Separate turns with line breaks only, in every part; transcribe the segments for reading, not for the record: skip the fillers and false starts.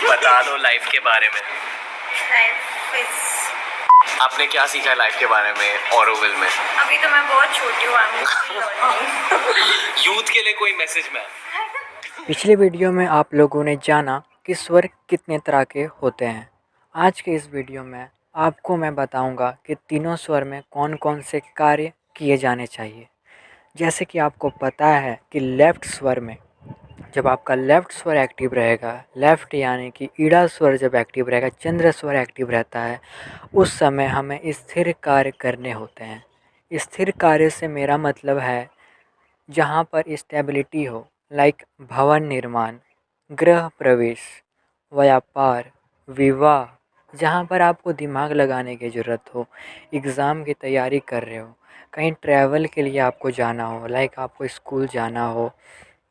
बता दो लाइफ के बारे में।
लाइफ इज
आपने क्या सीखा लाइफ के बारे में ऑरोविल में?
अभी तो मैं बहुत छोटी हूँ।
यूथ के लिए कोई मैसेज मैम?
पिछले वीडियो में आप लोगों ने जाना कि स्वर कितने तरह के होते हैं। आज के इस वीडियो में आपको मैं बताऊंगा कि तीनों स्वर में कौन कौन से कार्य किए जाने चाहिए। जैसे कि आपको पता है कि लेफ़्ट स्वर में जब आपका लेफ़्ट स्वर एक्टिव रहेगा, लेफ़्ट यानी कि ईड़ा स्वर जब एक्टिव रहेगा, चंद्र स्वर एक्टिव रहता है, उस समय हमें स्थिर कार्य करने होते हैं। स्थिर कार्य से मेरा मतलब है जहाँ पर स्टेबिलिटी हो, लाइक भवन निर्माण, गृह प्रवेश, व्यापार, विवाह, जहाँ पर आपको दिमाग लगाने की ज़रूरत हो, एग्ज़ाम की तैयारी कर रहे हो, कहीं ट्रैवल के लिए आपको जाना हो, लाइक आपको स्कूल जाना हो,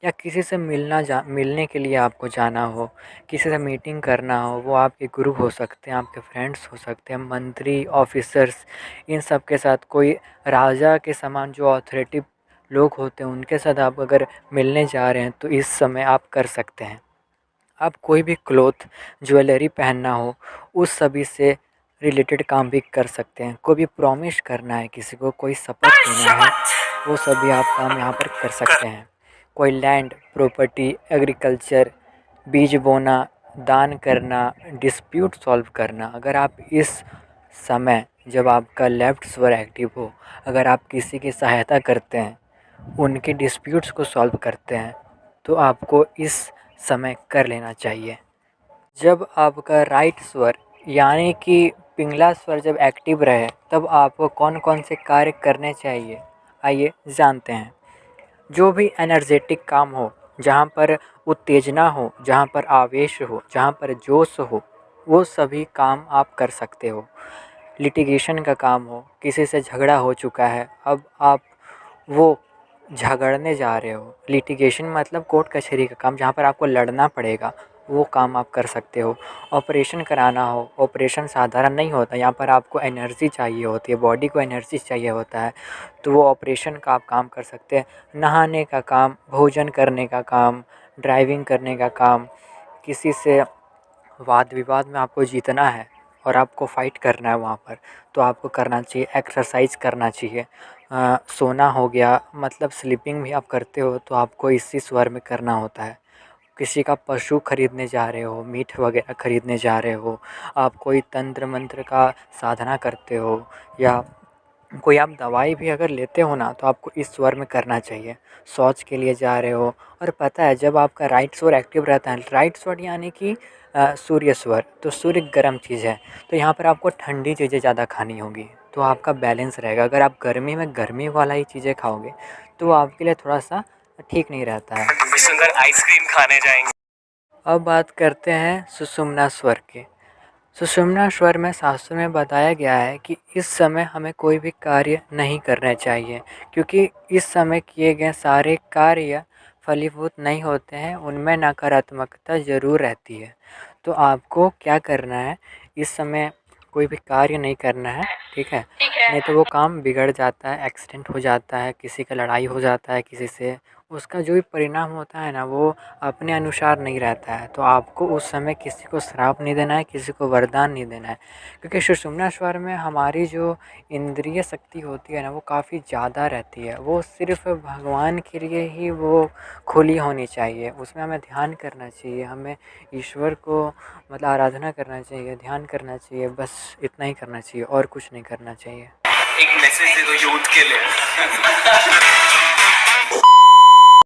या किसी से मिलने के लिए आपको जाना हो, किसी से मीटिंग करना हो, वो आपके गुरु हो सकते हैं, आपके फ्रेंड्स हो सकते हैं, मंत्री, ऑफिसर्स, इन सब के साथ कोई राजा के समान जो अथॉरिटी लोग होते हैं उनके साथ आप अगर मिलने जा रहे हैं तो इस समय आप कर सकते हैं। आप कोई भी क्लोथ ज्वेलरी पहनना हो, उस सभी से रिलेटेड काम भी कर सकते हैं। कोई भी प्रॉमिस करना है, किसी को कोई शपथ लेना है, वो सभी आप काम यहाँ पर कर सकते हैं। कोई लैंड प्रॉपर्टी, एग्रीकल्चर, बीज बोना, दान करना, डिस्प्यूट सॉल्व करना, अगर आप इस समय जब आपका लेफ़्ट स्वर एक्टिव हो, अगर आप किसी की सहायता करते हैं, उनके डिस्प्यूट्स को सॉल्व करते हैं, तो आपको इस समय कर लेना चाहिए। जब आपका राइट स्वर यानी कि पिंगला स्वर जब एक्टिव रहे, तब आपको कौन कौन से कार्य करने चाहिए, आइए जानते हैं। जो भी एनर्जेटिक काम हो, जहाँ पर उत्तेजना हो, जहाँ पर आवेश हो, जहाँ पर जोश हो, वो सभी काम आप कर सकते हो। लिटिगेशन का काम हो, किसी से झगड़ा हो चुका है, अब आप वो झगड़ने जा रहे हो, लिटिगेशन मतलब कोर्ट कचहरी का काम, जहाँ पर आपको लड़ना पड़ेगा, वो काम आप कर सकते हो। ऑपरेशन कराना हो, ऑपरेशन साधारण नहीं होता, यहाँ पर आपको एनर्जी चाहिए होती है, बॉडी को एनर्जी चाहिए होता है, तो वो ऑपरेशन का आप काम कर सकते हैं। नहाने का काम, भोजन करने का काम, ड्राइविंग करने का काम, किसी से वाद विवाद में आपको जीतना है और आपको फ़ाइट करना है वहाँ पर, तो आपको करना चाहिए। एक्सरसाइज करना चाहिए। सोना हो गया, मतलब स्लीपिंग भी आप करते हो तो आपको इसी स्वर में करना होता है। किसी का पशु खरीदने जा रहे हो, मीट वगैरह खरीदने जा रहे हो, आप कोई तंत्र मंत्र का साधना करते हो, या कोई आप दवाई भी अगर लेते हो ना, तो आपको इस स्वर में करना चाहिए। शौच के लिए जा रहे हो, और पता है जब आपका राइट स्वर एक्टिव रहता है, राइट स्वर यानी कि सूर्य स्वर, तो सूर्य गर्म चीज़ है, तो यहाँ पर आपको ठंडी चीज़ें ज़्यादा खानी होगी, तो आपका बैलेंस रहेगा। अगर आप गर्मी में गर्मी वाला ही चीज़ें खाओगे तो आपके लिए थोड़ा सा ठीक नहीं रहता है।
सुंदर आइसक्रीम खाने जाएंगे।
अब बात करते हैं सुषुम्ना स्वर की। सुषुम्ना स्वर में शास्त्रों में बताया गया है कि इस समय हमें कोई भी कार्य नहीं करना चाहिए, क्योंकि इस समय किए गए सारे कार्य फलीभूत नहीं होते हैं, उनमें नकारात्मकता ज़रूर रहती है। तो आपको क्या करना है, इस समय कोई भी कार्य नहीं करना है, ठीक है? नहीं तो वो काम बिगड़ जाता है, एक्सीडेंट हो जाता है, किसी का लड़ाई हो जाता है किसी से, उसका जो भी परिणाम होता है ना, वो अपने अनुसार नहीं रहता है। तो आपको उस समय किसी को श्राप नहीं देना है, किसी को वरदान नहीं देना है, क्योंकि सुषुम्ना स्वर में हमारी जो इंद्रिय शक्ति होती है ना, वो काफ़ी ज़्यादा रहती है। वो सिर्फ भगवान के लिए ही वो खुली होनी चाहिए, उसमें हमें ध्यान करना चाहिए, हमें ईश्वर को मतलब आराधना करना चाहिए, ध्यान करना चाहिए, बस इतना ही करना चाहिए और कुछ नहीं करना चाहिए।
एक मैसेज दे दो यूथ के लिए।